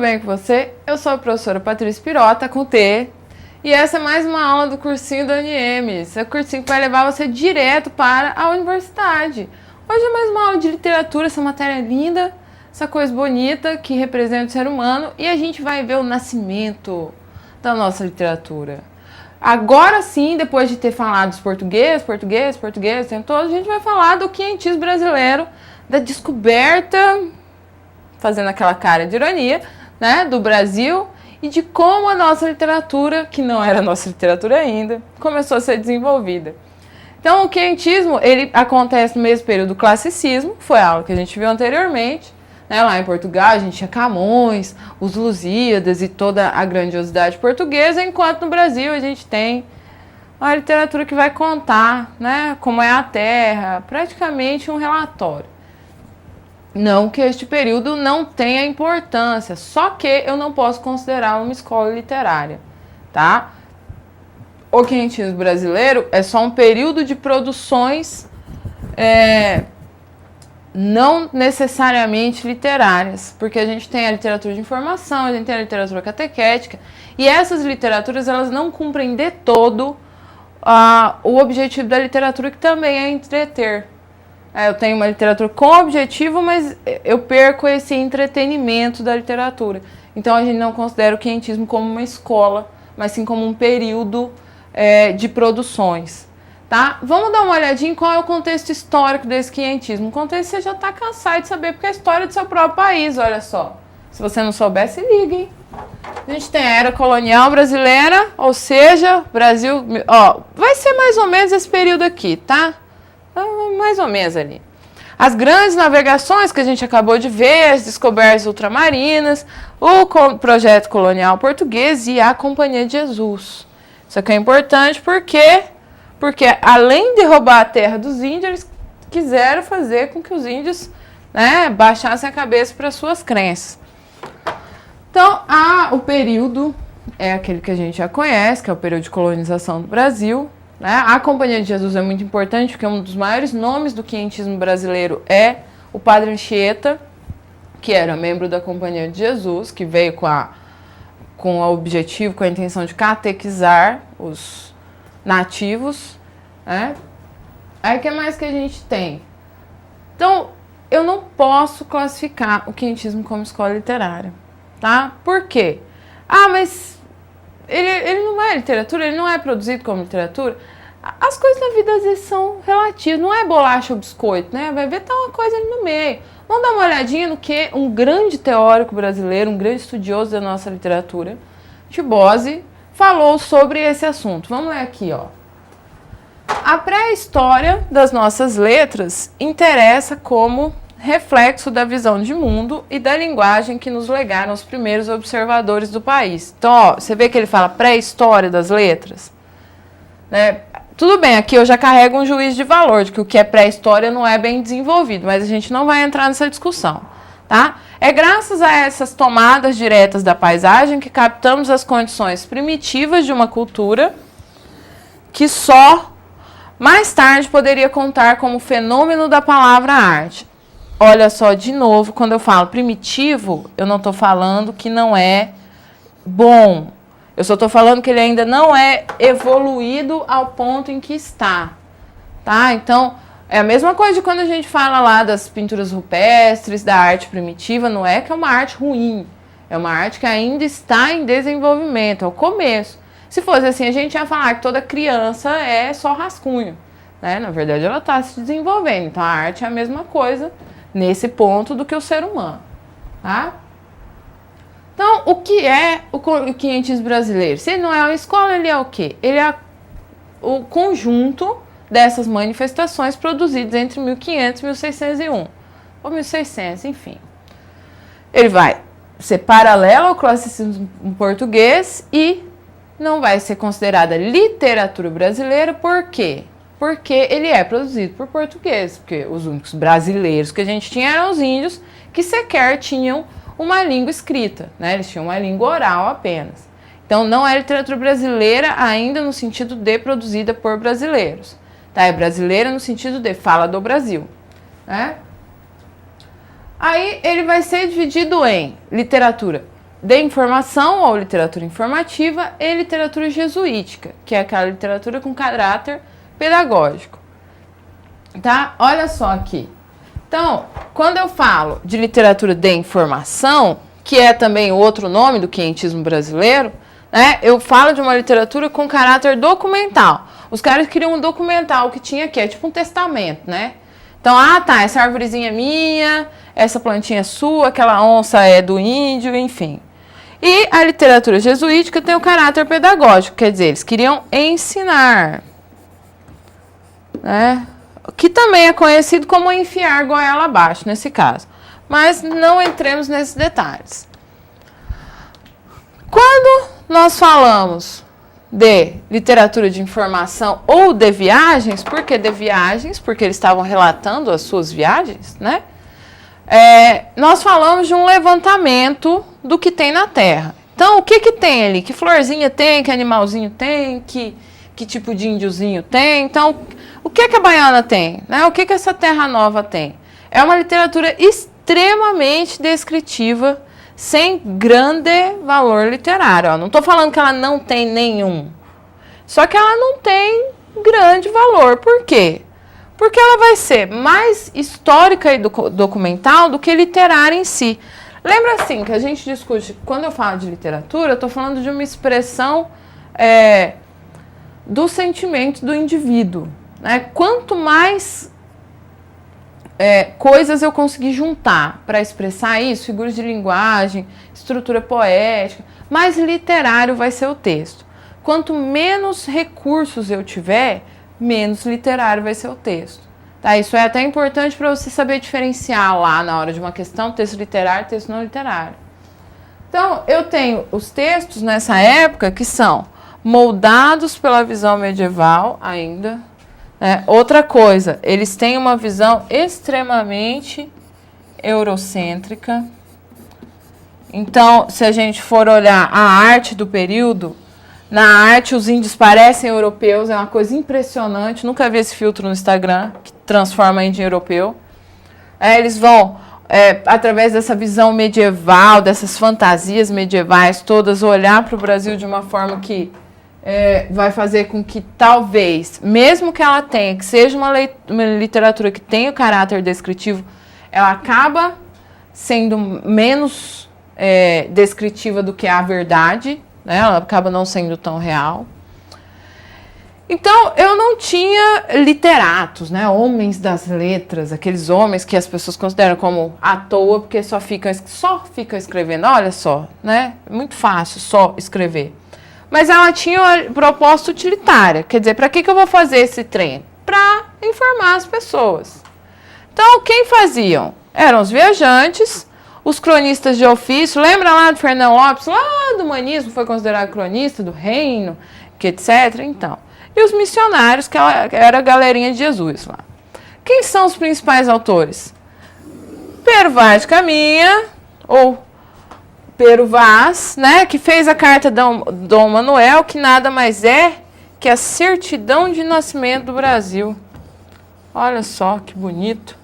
bem com você? Eu sou a professora Patrícia Pirota, com T, e essa é mais uma aula do cursinho da UniM. Esse é o cursinho que vai levar você direto para a universidade. Hoje é mais uma aula de literatura, essa matéria linda, essa coisa bonita que representa o ser humano, e a gente vai ver o nascimento da nossa literatura. Agora sim, depois de ter falado dos português, tem todo, a gente vai falar do quinhentismo brasileiro, da descoberta, fazendo aquela cara de ironia, né, do Brasil, e de como a nossa literatura, que não era nossa literatura ainda, começou a ser desenvolvida. Então, o quinhentismo, ele acontece no mesmo período do classicismo, foi a aula que a gente viu anteriormente, né, lá em Portugal a gente tinha Camões, os Lusíadas e toda a grandiosidade portuguesa, enquanto no Brasil a gente tem uma literatura que vai contar, né, como é a terra, praticamente um relatório. Não que este período não tenha importância, só que eu não posso considerar uma escola literária, tá? O quinhentismo brasileiro é só um período de produções não necessariamente literárias, porque a gente tem a literatura de informação, a gente tem a literatura catequética, e essas literaturas elas não cumprem de todo o objetivo da literatura, que também é entreter. Eu tenho uma literatura com objetivo, mas eu perco esse entretenimento da literatura. Então a gente não considera o quinhentismo como uma escola, mas sim como um período de produções. Tá? Vamos dar uma olhadinha em qual é o contexto histórico desse quinhentismo. Um contexto que você já está cansado de saber, porque é a história do seu próprio país, olha só. Se você não souber, se liga, hein? A gente tem a era colonial brasileira, ou seja, Brasil... vai ser mais ou menos esse período aqui, tá? Mais ou menos ali. As grandes navegações que a gente acabou de ver, as descobertas ultramarinas, o projeto colonial português e a Companhia de Jesus. Isso aqui é importante porque além de roubar a terra dos índios, eles quiseram fazer com que os índios, né, baixassem a cabeça para suas crenças. Então, o período é aquele que a gente já conhece, que é o período de colonização do Brasil. A Companhia de Jesus é muito importante, porque um dos maiores nomes do quinhentismo brasileiro é o Padre Anchieta, que era membro da Companhia de Jesus, que veio com o objetivo, com a intenção de catequizar os nativos. Aí o que mais que a gente tem? Então, eu não posso classificar o quinhentismo como escola literária, tá? Por quê? Mas ele não é literatura, ele não é produzido como literatura. As coisas da vida às vezes são relativas, não é bolacha ou biscoito, né? Vai ver, tá uma coisa ali no meio. Vamos dar uma olhadinha no que um grande teórico brasileiro, um grande estudioso da nossa literatura, Tibosi, falou sobre esse assunto. Vamos ler aqui, ó. A pré-história das nossas letras interessa como reflexo da visão de mundo e da linguagem que nos legaram os primeiros observadores do país. Então, ó, você vê que ele fala pré-história das letras? Né? Tudo bem, aqui eu já carrego um juízo de valor, de que o que é pré-história não é bem desenvolvido, mas a gente não vai entrar nessa discussão, tá? É graças a essas tomadas diretas da paisagem que captamos as condições primitivas de uma cultura que só mais tarde poderia contar como fenômeno da palavra arte. Olha só, de novo, quando eu falo primitivo, eu não estou falando que não é bom. Eu só estou falando que ele ainda não é evoluído ao ponto em que está. Tá? Então, é a mesma coisa de quando a gente fala lá das pinturas rupestres, da arte primitiva, não é que é uma arte ruim. É uma arte que ainda está em desenvolvimento, é o começo. Se fosse assim, a gente ia falar que toda criança é só rascunho. Né? Na verdade, ela está se desenvolvendo. Então, a arte é a mesma coisa nesse ponto do que o ser humano. Tá? Então, o que é o quinhentismo brasileiro? Se ele não é uma escola, ele é o quê? Ele é o conjunto dessas manifestações produzidas entre 1500 e 1601. Ou 1600, enfim. Ele vai ser paralelo ao classicismo português e não vai ser considerada literatura brasileira. Por quê? Porque ele é produzido por portugueses. Porque os únicos brasileiros que a gente tinha eram os índios, que sequer tinham uma língua escrita, né? Eles tinham uma língua oral apenas. Então, não é literatura brasileira ainda no sentido de produzida por brasileiros. Tá? É brasileira no sentido de fala do Brasil. Né? Aí, ele vai ser dividido em literatura de informação ou literatura informativa e literatura jesuítica, que é aquela literatura com caráter pedagógico. Tá? Olha só aqui. Então, quando eu falo de literatura de informação, que é também outro nome do quientismo brasileiro, né, eu falo de uma literatura com caráter documental. Os caras queriam um documental que tinha aqui, é tipo um testamento, né? Então, tá, essa árvorezinha é minha, essa plantinha é sua, aquela onça é do índio, enfim. E a literatura jesuítica tem o caráter pedagógico, quer dizer, eles queriam ensinar, né? Que também é conhecido como enfiar goela abaixo, nesse caso. Mas não entremos nesses detalhes. Quando nós falamos de literatura de informação ou de viagens, por que de viagens? Porque eles estavam relatando as suas viagens, né? Nós falamos de um levantamento do que tem na Terra. Então, o que tem ali? Que florzinha tem? Que animalzinho tem? Que tipo de índiozinho tem? Então, o que a baiana tem? Né? O que essa terra nova tem? É uma literatura extremamente descritiva, sem grande valor literário. Ó. Não estou falando que ela não tem nenhum. Só que ela não tem grande valor. Por quê? Porque ela vai ser mais histórica e documental do que literária em si. Lembra assim que a gente discute, quando eu falo de literatura, eu estou falando de uma expressão do sentimento do indivíduo. Né? Quanto mais coisas eu conseguir juntar para expressar isso, figuras de linguagem, estrutura poética, mais literário vai ser o texto. Quanto menos recursos eu tiver, menos literário vai ser o texto. Tá? Isso é até importante para você saber diferenciar lá na hora de uma questão, texto literário e texto não literário. Então, eu tenho os textos nessa época que são moldados pela visão medieval ainda. Outra coisa, eles têm uma visão extremamente eurocêntrica. Então, se a gente for olhar a arte do período, na arte os índios parecem europeus, é uma coisa impressionante. Nunca vi esse filtro no Instagram que transforma índio em europeu. Eles vão, através dessa visão medieval, dessas fantasias medievais todas, olhar para o Brasil de uma forma que vai fazer com que talvez, mesmo que ela tenha, que seja uma literatura que tenha o caráter descritivo, ela acaba sendo menos descritiva do que a verdade, né? Ela acaba não sendo tão real. Então, eu não tinha literatos, né? Homens das letras, aqueles homens que as pessoas consideram como à toa, porque só ficam escrevendo, olha só, né? É muito fácil só escrever. Mas ela tinha uma proposta utilitária. Quer dizer, para que eu vou fazer esse trem? Para informar as pessoas. Então, quem faziam? Eram os viajantes, os cronistas de ofício. Lembra lá do Fernão Lopes? Lá do humanismo foi considerado cronista do reino, que etc. Então, e os missionários, que era a galerinha de Jesus lá. Quem são os principais autores? Pero Vaz de Caminha, ou Pero Vaz, né, que fez a carta Dom Manuel, que nada mais é que a certidão de nascimento do Brasil. Olha só que bonito.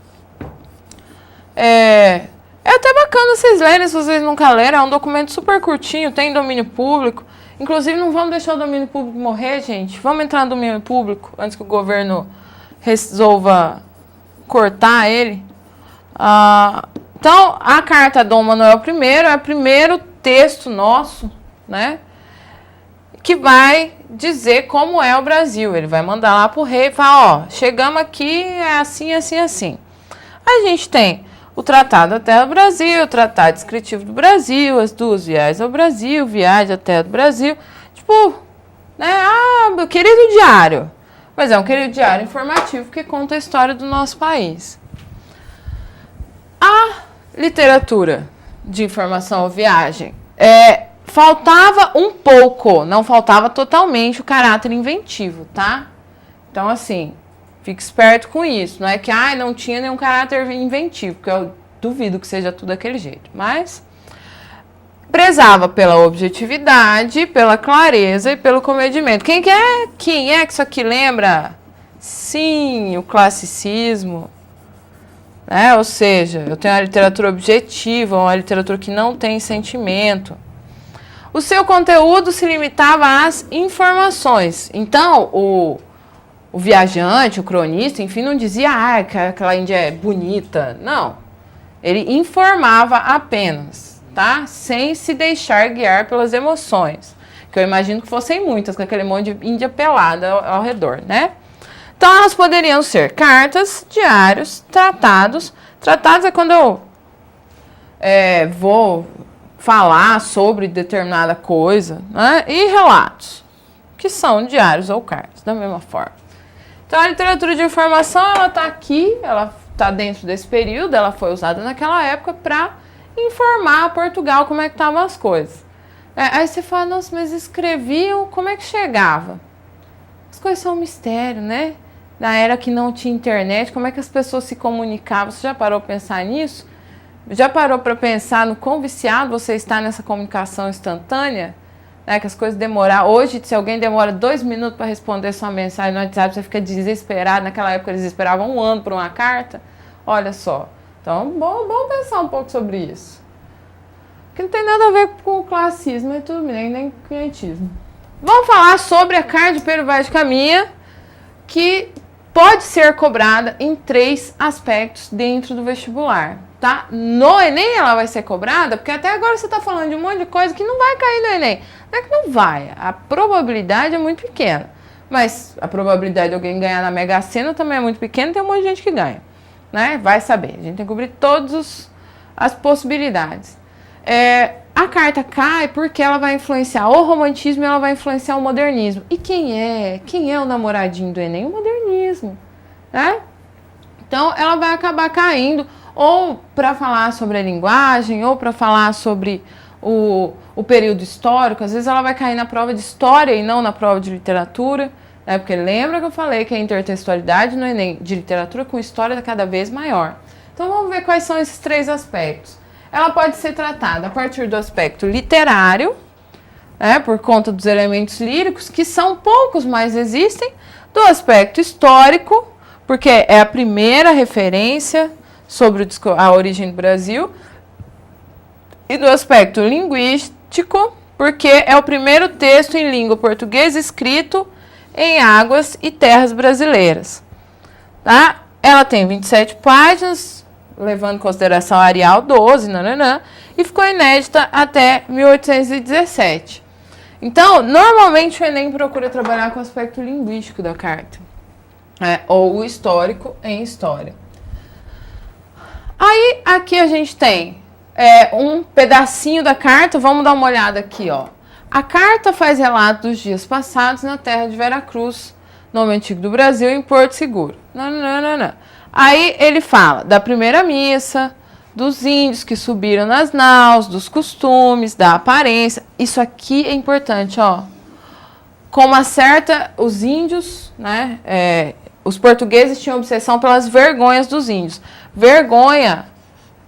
É até bacana vocês lerem, se vocês nunca leram. É um documento super curtinho, tem domínio público. Inclusive, não vamos deixar o domínio público morrer, gente. Vamos entrar no domínio público antes que o governo resolva cortar ele. Então, a carta Dom Manuel I é o primeiro texto nosso, né, que vai dizer como é o Brasil. Ele vai mandar lá para o rei e falar, chegamos aqui, é assim, assim, assim. A gente tem o Tratado da Terra do Brasil, o Tratado Descritivo do Brasil, as duas viagens ao Brasil, viagem à Terra do Brasil. Tipo, né, meu querido diário. Mas é um querido diário informativo que conta a história do nosso país. A literatura de informação ou viagem faltava um pouco, não faltava totalmente o caráter inventivo, tá? Então, assim, fique esperto com isso. Não é que não tinha nenhum caráter inventivo, porque eu duvido que seja tudo daquele jeito. Mas prezava pela objetividade, pela clareza e pelo comedimento. Quem é que isso aqui lembra? Sim, o classicismo. né? Ou seja, eu tenho uma literatura objetiva, uma literatura que não tem sentimento. O seu conteúdo se limitava às informações. Então, o viajante, o cronista, enfim, não dizia que aquela Índia é bonita. Não. Ele informava apenas, tá? Sem se deixar guiar pelas emoções. Que eu imagino que fossem muitas, com aquele monte de Índia pelada ao redor, né? Então, elas poderiam ser cartas, diários, tratados. Tratados é quando eu vou falar sobre determinada coisa, né? E relatos, que são diários ou cartas, da mesma forma. Então, a literatura de informação, ela está aqui, ela está dentro desse período, ela foi usada naquela época para informar a Portugal como é que estavam as coisas. Aí você fala, nossa, mas escreviam, como é que chegava? As coisas são um mistério, né? Na era que não tinha internet, como é que as pessoas se comunicavam? Você já parou para pensar nisso? Já parou para pensar no quão viciado você está nessa comunicação instantânea? Né, que as coisas demoram. Hoje, se alguém demora 2 minutos para responder sua mensagem no WhatsApp, você fica desesperado. Naquela época, eles esperavam 1 ano por uma carta. Olha só. Então, bom pensar um pouco sobre isso. Que não tem nada a ver com o classismo, tudo bem, nem com o clientismo. Vamos falar sobre a carta de Pero Vaz de Caminha, que pode ser cobrada em 3 aspectos dentro do vestibular, tá? No Enem ela vai ser cobrada, porque até agora você está falando de um monte de coisa que não vai cair no Enem. Não é que não vai, a probabilidade é muito pequena. Mas a probabilidade de alguém ganhar na Mega Sena também é muito pequena, tem um monte de gente que ganha, né? Vai saber, a gente tem que cobrir todas as possibilidades. A carta cai porque ela vai influenciar o romantismo e ela vai influenciar o modernismo. E quem é o namoradinho do Enem? O modernismo, né? Então, ela vai acabar caindo ou para falar sobre a linguagem, ou para falar sobre o período histórico. Às vezes ela vai cair na prova de história e não na prova de literatura, né? Porque lembra que eu falei que a intertextualidade no Enem de literatura com história é cada vez maior. Então, vamos ver quais são esses 3 aspectos. Ela pode ser tratada a partir do aspecto literário, né, por conta dos elementos líricos, que são poucos, mas existem, do aspecto histórico, porque é a primeira referência sobre a origem do Brasil, e do aspecto linguístico, porque é o primeiro texto em língua portuguesa escrito em águas e terras brasileiras. Tá? Ela tem 27 páginas, levando em consideração a Arial 12, e ficou inédita até 1817. Então, normalmente o Enem procura trabalhar com o aspecto linguístico da carta, ou o histórico em história. Aí, aqui a gente tem um pedacinho da carta, vamos dar uma olhada aqui, ó. A carta faz relato dos dias passados na terra de Veracruz, nome antigo do Brasil, em Porto Seguro. Aí ele fala da primeira missa, dos índios que subiram nas naus, dos costumes, da aparência. Isso aqui é importante, ó. Como acerta os índios, né? Os portugueses tinham obsessão pelas vergonhas dos índios. Vergonha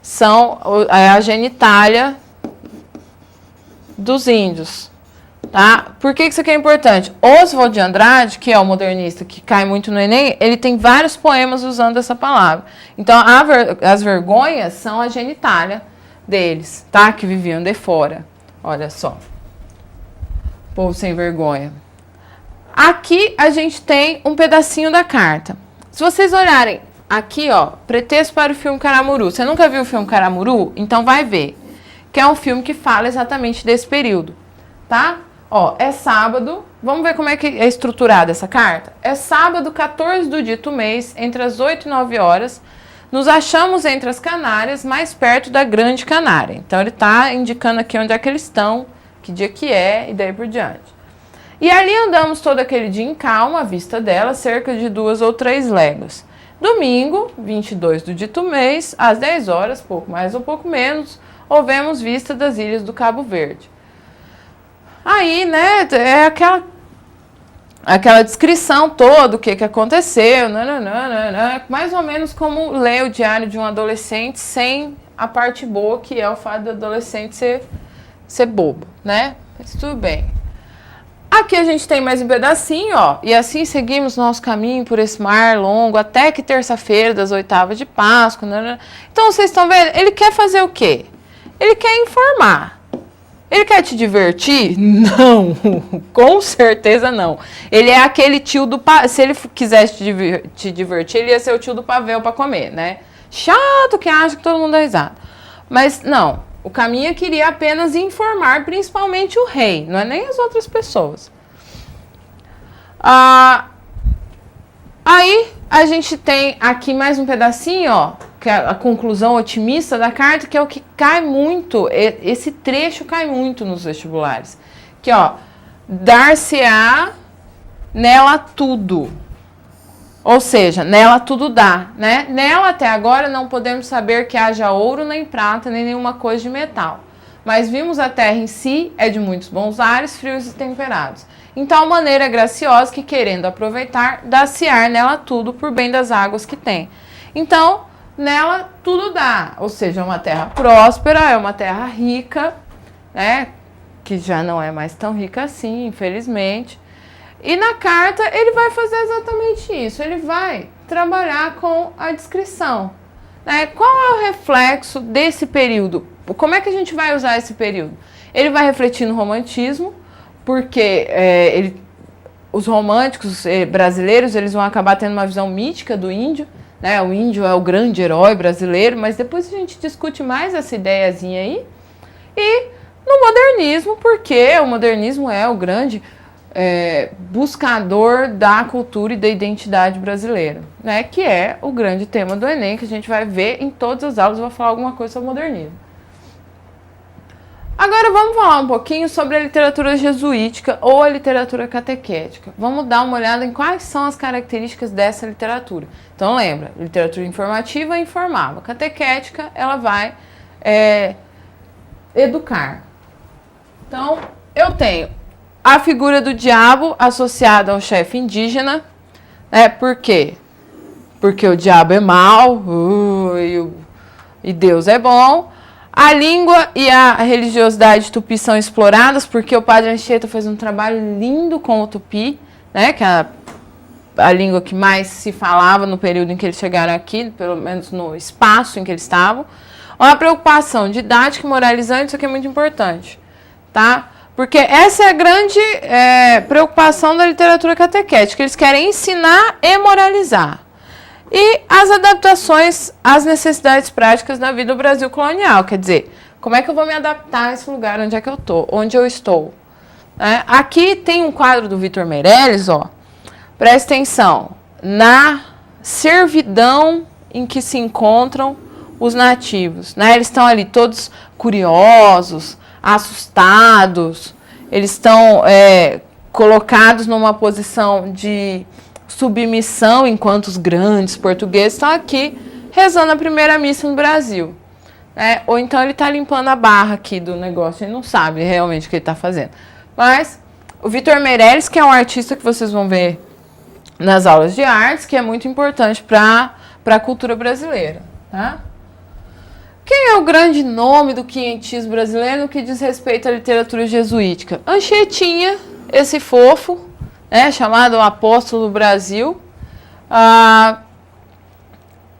são a genitália dos índios. Tá? Por que isso aqui é importante? Oswald de Andrade, que é o modernista que cai muito no Enem, ele tem vários poemas usando essa palavra. Então, as vergonhas são a genitália deles, tá? Que viviam de fora. Olha só. Povo sem vergonha. Aqui a gente tem um pedacinho da carta. Se vocês olharem aqui, ó, pretexto para o filme Caramuru. Você nunca viu o filme Caramuru? Então vai ver. Que é um filme que fala exatamente desse período, tá? Ó, é sábado, vamos ver como é que é estruturada essa carta? É sábado, 14 do dito mês, entre as 8 e 9 horas, nos achamos entre as Canárias, mais perto da Grande Canária. Então, ele está indicando aqui onde é que eles estão, que dia que é, e daí por diante. E ali andamos todo aquele dia em calma, à vista dela, cerca de 2 ou 3 léguas. Domingo, 22 do dito mês, às 10 horas, pouco mais ou pouco menos, houvemos vista das ilhas do Cabo Verde. Aí, né, é aquela descrição toda, o que aconteceu, mais ou menos como ler o diário de um adolescente sem a parte boa, que é o fato do adolescente ser bobo, né? Mas tudo bem. Aqui a gente tem mais um pedacinho, ó. E assim seguimos nosso caminho por esse mar longo, até que terça-feira das oitavas de Páscoa. Né? Então, vocês estão vendo? Ele quer fazer o quê? Ele quer informar. Ele quer te divertir? Não, com certeza não. Ele é aquele tio do... Se ele quisesse te divertir, ele ia ser o tio do pavel para comer, né? Chato que acha que todo mundo dá risada. Mas não, o caminho queria apenas informar, principalmente o rei, não é nem as outras pessoas. Aí a gente tem aqui mais um pedacinho, ó, que é a conclusão otimista da carta, que é o que cai muito, esse trecho cai muito nos vestibulares. Que, ó, dar-se-á nela tudo. Ou seja, nela tudo dá, né? Nela até agora não podemos saber que haja ouro, nem prata, nem nenhuma coisa de metal. Mas vimos a terra em si é de muitos bons ares, frios e temperados. Em tal maneira graciosa que, querendo aproveitar, dá-se-á nela tudo por bem das águas que tem. Então, nela tudo dá, ou seja, é uma terra próspera, é uma terra rica, né? Que já não é mais tão rica assim, infelizmente. E na carta ele vai fazer exatamente isso, ele vai trabalhar com a descrição. Né? Qual é o reflexo desse período? Como é que a gente vai usar esse período? Ele vai refletir no romantismo, porque os românticos brasileiros eles vão acabar tendo uma visão mítica do índio, né? O índio é o grande herói brasileiro, mas depois a gente discute mais essa ideiazinha aí. E no modernismo, porque o modernismo é o grande buscador da cultura e da identidade brasileira, né? Que é o grande tema do Enem, que a gente vai ver em todas as aulas. Eu vou falar alguma coisa sobre o modernismo. Agora vamos falar um pouquinho sobre a literatura jesuítica ou a literatura catequética. Vamos dar uma olhada em quais são as características dessa literatura. Então lembra, literatura informativa informava, catequética ela vai educar. Então eu tenho a figura do diabo associada ao chefe indígena, né? Por quê? Porque o diabo é mau e Deus é bom. A língua e a religiosidade tupi são exploradas, porque o padre Anchieta fez um trabalho lindo com o tupi, né? Que é a língua que mais se falava no período em que eles chegaram aqui, pelo menos no espaço em que eles estavam. Uma preocupação didática e moralizante, isso aqui é muito importante, tá? Porque essa é a grande preocupação da literatura catequética. Eles querem ensinar e moralizar. E as adaptações às necessidades práticas da vida do Brasil colonial. Quer dizer, como é que eu vou me adaptar a esse lugar onde eu estou? Aqui tem um quadro do Vitor Meirelles, ó. Presta atenção. Na servidão em que se encontram os nativos. Né? Eles estão ali todos curiosos, assustados, eles estão colocados numa posição de submissão, enquanto os grandes portugueses estão aqui rezando a primeira missa no Brasil. Ou então ele está limpando a barra aqui do negócio, ele não sabe realmente o que ele está fazendo. Mas o Vitor Meirelles, que é um artista que vocês vão ver nas aulas de artes, que é muito importante para a cultura brasileira. Tá? Quem é o grande nome do quinhentismo brasileiro no que diz respeito à literatura jesuítica? Anchietinha, esse fofo, chamado Apóstolo do Brasil.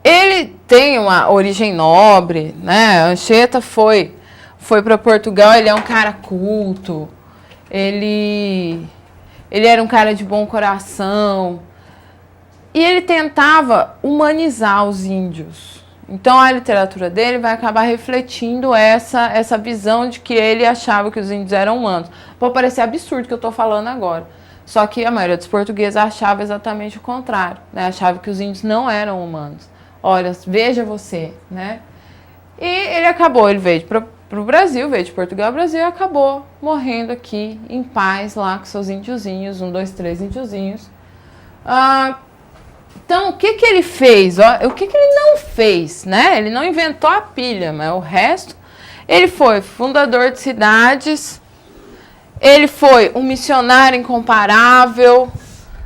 Ele tem uma origem nobre, né? Anchieta foi para Portugal, ele é um cara culto, ele era um cara de bom coração, e ele tentava humanizar os índios. Então a literatura dele vai acabar refletindo essa visão de que ele achava que os índios eram humanos. Pode parecer absurdo o que eu estou falando agora. Só que a maioria dos portugueses achava exatamente o contrário, né? Achava que os índios não eram humanos. Olha, veja você, né? E ele veio para o Brasil, veio de Portugal ao Brasil e acabou morrendo aqui em paz lá com seus índiozinhos, 1, 2, 3 índiozinhos. Então, o que ele fez? O que ele não fez, né? Ele não inventou a pilha, mas o resto... Ele foi fundador de cidades, ele foi um missionário incomparável,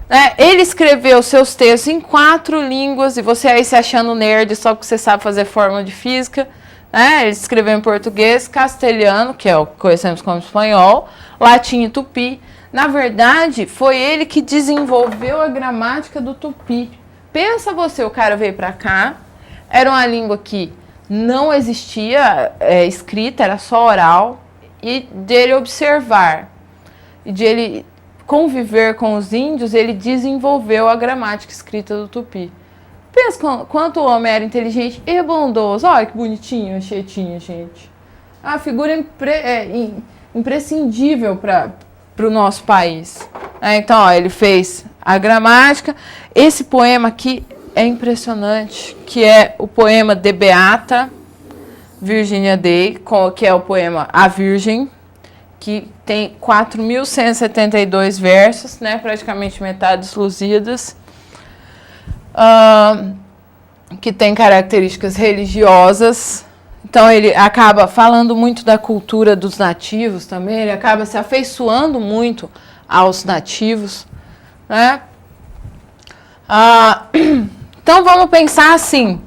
né? Ele escreveu seus textos em 4 línguas, e você aí se achando nerd só porque você sabe fazer fórmula de física, né? Ele escreveu em português, castelhano, que é o que conhecemos como espanhol, latim e tupi. Na verdade, foi ele que desenvolveu a gramática do tupi. Pensa você, o cara veio para cá, era uma língua que não existia escrita, era só oral, e dele observar, e de ele conviver com os índios, ele desenvolveu a gramática escrita do tupi. Pensa quanto o homem era inteligente e bondoso. Olha que bonitinho a Chetinha, gente. A figura imprescindível para o nosso país. Então, ó, ele fez a gramática. Esse poema aqui é impressionante, que é o poema de Beata Virginia Day, que é o poema A Virgem, que tem 4.172 versos, né, praticamente metades luzidas, que tem características religiosas. Então ele acaba falando muito da cultura dos nativos também, ele acaba se afeiçoando muito aos nativos, né? Então vamos pensar assim,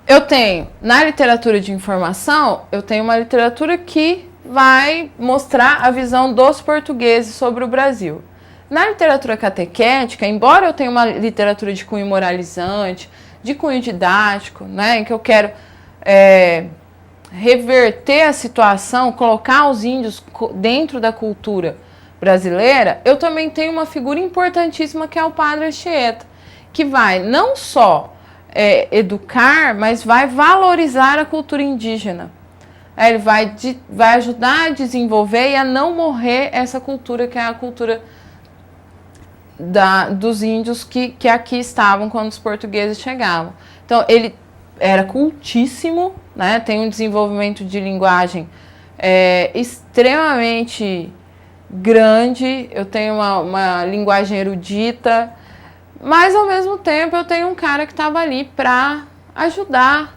eu tenho, na literatura de informação, eu tenho uma literatura que vai mostrar a visão dos portugueses sobre o Brasil. Na literatura catequética, embora eu tenha uma literatura de cunho moralizante, de cunho didático, né, em que eu quero reverter a situação, colocar os índios dentro da cultura brasileira, eu também tenho uma figura importantíssima que é o Padre Anchieta, que vai não só educar, mas vai valorizar a cultura indígena. Ele vai ajudar a desenvolver e a não morrer essa cultura, que é a cultura dos índios que aqui estavam quando os portugueses chegavam. Então, ele era cultíssimo, né? Tem um desenvolvimento de linguagem extremamente grande, eu tenho uma linguagem erudita, mas, ao mesmo tempo, eu tenho um cara que estava ali para ajudar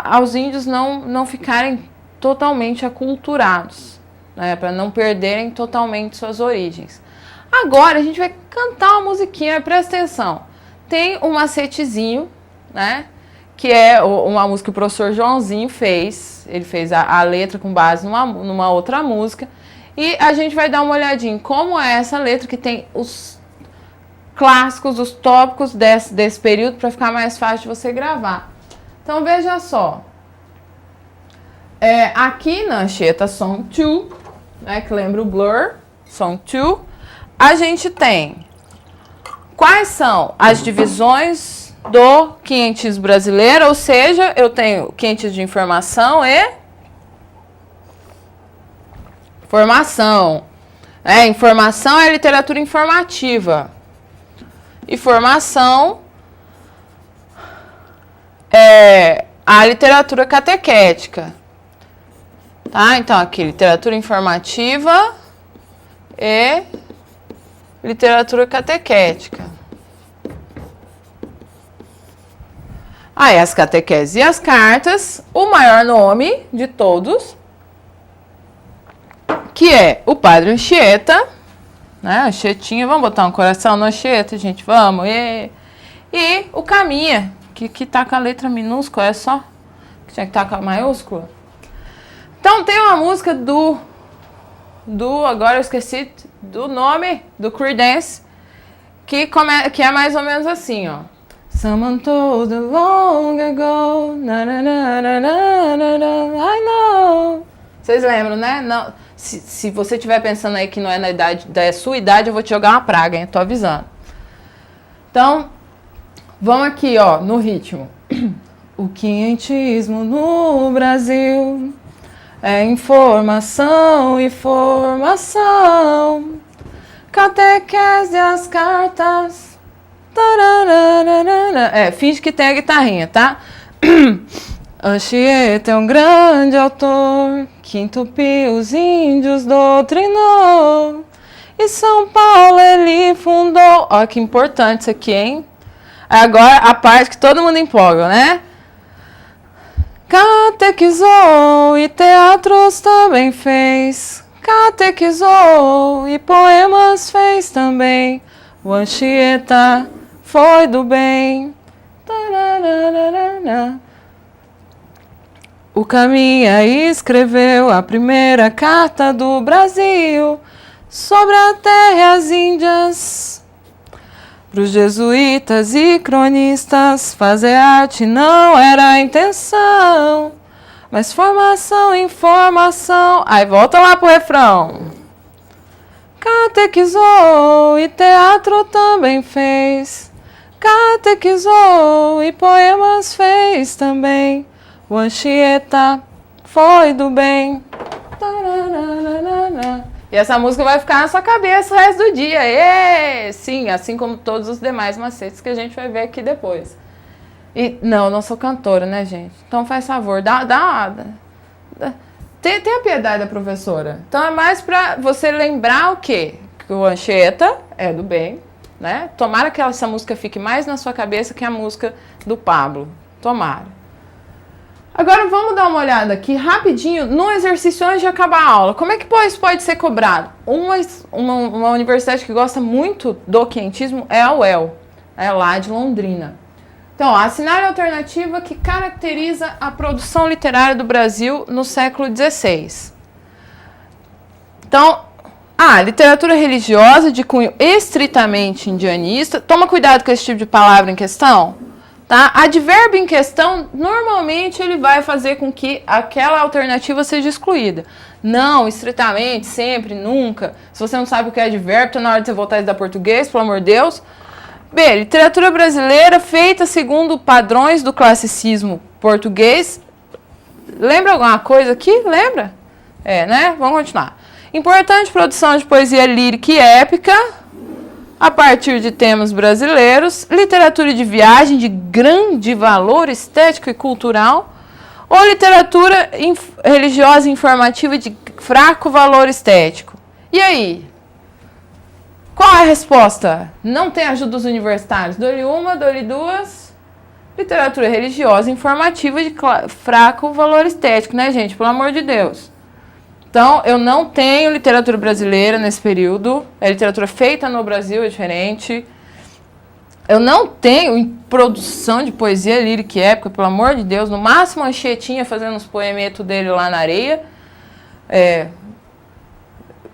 aos índios não ficarem totalmente aculturados, né, para não perderem totalmente suas origens. Agora a gente vai cantar uma musiquinha, presta atenção. Tem um macetezinho, né, que é uma música que o professor Joãozinho fez. Ele fez a letra com base numa outra música. E a gente vai dar uma olhadinha em como é essa letra, que tem os clássicos, os tópicos desse período, para ficar mais fácil de você gravar. Então, veja só. Aqui na Anchieta Song 2, né, que lembra o Blur, Song 2, a gente tem quais são as divisões do quinhentismo brasileiro, ou seja, eu tenho quinhentismo de informação e formação. Informação é literatura informativa. E formação é a literatura catequética. Tá? Então, aqui, literatura informativa e literatura catequética. Aí, as catequeses e as cartas, o maior nome de todos, que é o Padre Anchieta, né? Anchietinha, vamos botar um coração no Anchieta, gente, vamos. E o Caminha, que tá com a letra minúscula, é só que tinha que estar com a maiúscula. Então tem uma música agora eu esqueci do nome, do Creedence, que é mais ou menos assim, ó. Someone told you long ago, na na na na na na na, I know. Vocês lembram, né? Não, se você estiver pensando aí que não é da sua idade, eu vou te jogar uma praga, hein? Tô avisando. Então, vamos aqui, ó, no ritmo. O quinhentismo no Brasil é informação e formação, catequese as cartas. Finge que tem a guitarrinha, tá? Anchieta é um grande autor que entupiu os índios, doutrinou. E São Paulo ele fundou. Ó, que importante isso aqui, hein? Agora a parte que todo mundo empolga, né? Catequizou e teatros também fez. Catequizou e poemas fez também. O Anchieta foi do bem. O Caminha escreveu a primeira carta do Brasil. sobre a terra e as Índias. Pros jesuítas e cronistas, fazer arte não era a intenção, mas formação, informação. Aí volta lá pro refrão. Catequizou e teatro também fez. Catequizou e poemas fez também. O Anchieta foi do bem. E essa música vai ficar na sua cabeça o resto do dia. E, sim, assim como todos os demais macetes que a gente vai ver aqui depois. E não, eu não sou cantora, né, gente? Então faz favor, tenha piedade da professora. Então é mais pra você lembrar o quê? Que o Anchieta é do bem, né? Tomara que essa música fique mais na sua cabeça que a música do Pablo. Tomara. Agora vamos dar uma olhada aqui rapidinho no exercício antes de acabar a aula. Como é que isso pode ser cobrado? Uma universidade que gosta muito do quentismo é a UEL, lá de Londrina. Então, assinar a alternativa que caracteriza a produção literária do Brasil no século XVI. Então, literatura religiosa de cunho estritamente indianista. Toma cuidado com esse tipo de palavra em questão. Tá? Advérbio em questão, normalmente ele vai fazer com que aquela alternativa seja excluída. Não, estritamente, sempre, nunca. Se você não sabe o que é advérbio, tá na hora de você voltar a estudar português, pelo amor de Deus. B, literatura brasileira feita segundo padrões do classicismo português. Lembra alguma coisa aqui? Lembra? Né? Vamos continuar. Importante produção de poesia lírica e épica, a partir de temas brasileiros, literatura de viagem de grande valor estético e cultural, ou literatura religiosa e informativa de fraco valor estético. E aí? Qual é a resposta? Não tem ajuda dos universitários. Dou-lhe uma, dou-lhe duas. Literatura religiosa e informativa de fraco valor estético, né, gente? Pelo amor de Deus. Então, eu não tenho literatura brasileira nesse período. A literatura feita no Brasil é diferente. Eu não tenho produção de poesia lírica e épica, pelo amor de Deus. No máximo, a Anchietinha fazendo os poemetos dele lá na areia.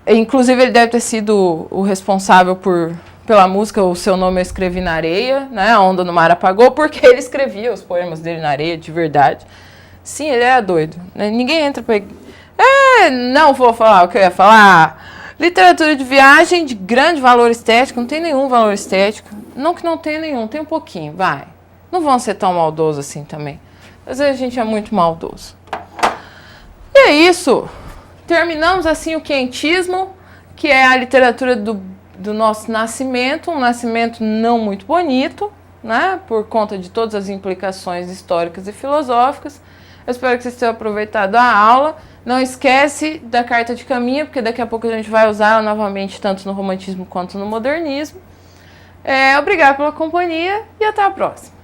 Inclusive, ele deve ter sido o responsável pela música O Seu Nome Eu Escrevi na Areia, né? A Onda no Mar Apagou, porque ele escrevia os poemas dele na areia, de verdade. Sim, ele era doido. Ninguém entra pra... não vou falar o que eu ia falar. Literatura de viagem de grande valor estético. Não tem nenhum valor estético. Não que não tenha nenhum, tem um pouquinho, vai. Não vão ser tão maldosos assim também. Às vezes a gente é muito maldoso. E é isso. Terminamos assim o quentismo, que é a literatura do nosso nascimento. Um nascimento não muito bonito, né? Por conta de todas as implicações históricas e filosóficas. Eu espero que vocês tenham aproveitado a aula. Não esquece da carta de caminho, porque daqui a pouco a gente vai usar ela novamente, tanto no romantismo quanto no modernismo. Obrigado pela companhia e até a próxima.